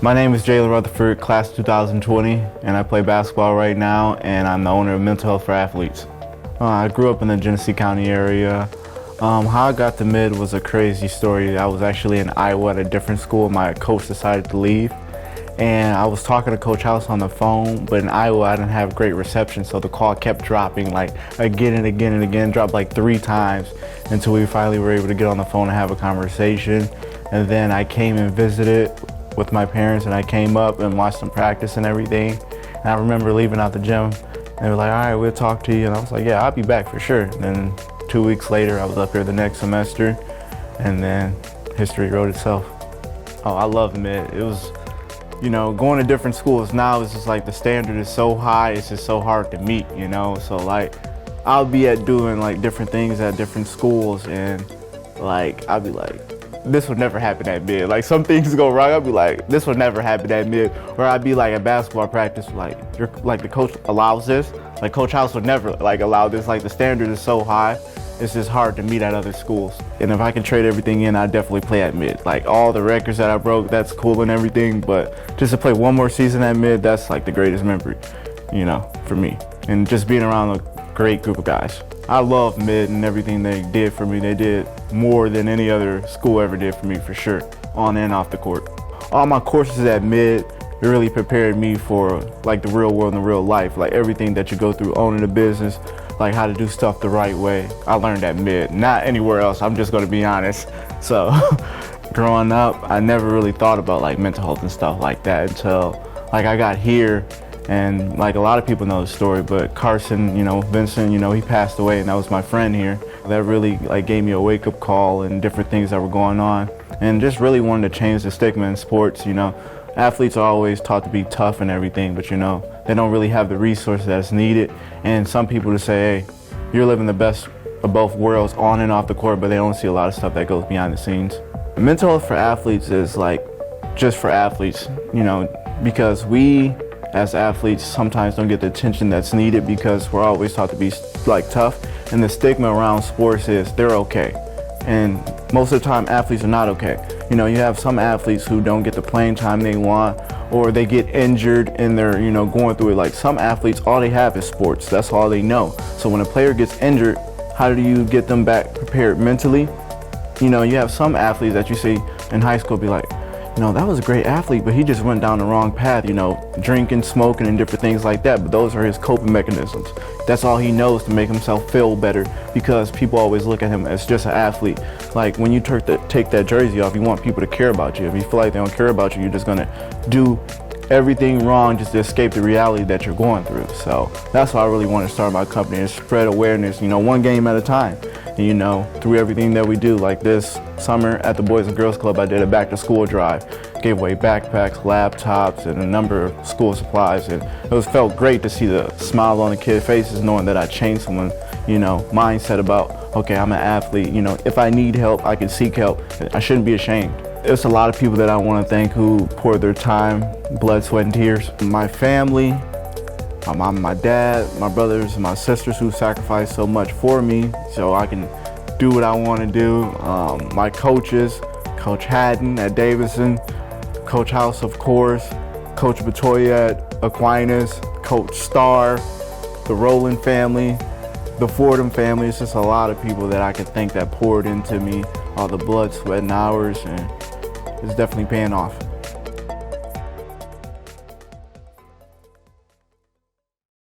My name is Jaylen Rutherford, class 2020, and I play basketball right now, and I'm the owner of Mental Health for Athletes. I grew up in the Genesee County area. How I got to mid was a crazy story. I was actually in Iowa at a different school. My coach decided to leave, and I was talking to Coach House on the phone, but in Iowa I didn't have great reception, so the call kept dropping like again and again and again, dropped like 3 times until we finally were able to get on the phone and have a conversation. And then I came and visited with my parents, and I came up and watched them practice and everything. And I remember leaving out the gym, and they were like, all right, we'll talk to you. And I was like, yeah, I'll be back for sure. And then 2 weeks later, I was up here the next semester, and then history wrote itself. Oh, I love mid. It was, going to different schools now, it's just like the standard is so high, it's just so hard to meet, So like, I'll be doing like different things at different schools, and like, I'll be like, this would never happen at mid. Like, some things go wrong, I'll be like, this would never happen at mid. Or I'd be like at basketball practice, like, the coach allows this. Like, Coach House would never allow this. Like, the standard is so high, it's just hard to meet at other schools. And if I can trade everything in, I'd definitely play at mid. Like, all the records that I broke, that's cool and everything, but just to play one more season at mid, that's like the greatest memory, for me. And just being around a great group of guys. I love mid and everything they did for me. They did more than any other school ever did for me, for sure, on and off the court. All my courses at mid, it really prepared me for like the real world and the real life, like everything that you go through owning a business, like how to do stuff the right way. I learned at mid, not anywhere else, I'm just gonna be honest. So growing up, I never really thought about like mental health and stuff like that until like I got here. And like a lot of people know the story, but Carson, Vincent, he passed away, and that was my friend here. That really gave me a wake-up call and different things that were going on, and just really wanted to change the stigma in sports. Athletes are always taught to be tough and everything, but they don't really have the resources that's needed. And some people just say, hey, you're living the best of both worlds on and off the court, but they don't see a lot of stuff that goes behind the scenes. Mental health for athletes is like just for athletes, because we as athletes sometimes don't get the attention that's needed because we're always taught to be tough, and the stigma around sports is they're okay, and most of the time athletes are not okay. You have some athletes who don't get the playing time they want, or they get injured and they're going through it. Like, some athletes, all they have is sports, that's all they know. So when a player gets injured, how do you get them back prepared mentally? You have some athletes that you see in high school be like, that was a great athlete, but he just went down the wrong path, drinking, smoking, and different things like that. But those are his coping mechanisms. That's all he knows to make himself feel better, because people always look at him as just an athlete. Like, when you take that jersey off, you want people to care about you. If you feel like they don't care about you, you're just gonna do everything wrong just to escape the reality that you're going through. So that's why I really want to start my company, and spread awareness, one game at a time. Through everything that we do. Like this summer at the Boys and Girls Club, I did a back to school drive, gave away backpacks, laptops, and a number of school supplies, and it felt great to see the smile on the kids' faces, knowing that I changed someone's mindset about, okay, I'm an athlete, if I need help, I can seek help. I shouldn't be ashamed. There's a lot of people that I want to thank who poured their time, blood, sweat, and tears. My family, my mom, my dad, my brothers, and my sisters who sacrificed so much for me so I can do what I want to do. My coaches, Coach Haddon at Davidson, Coach House, of course, Coach Batoya at Aquinas, Coach Starr, the Rowland family, the Fordham family. It's just a lot of people that I can thank that poured into me, all the blood, sweat, and hours, and it's definitely paying off.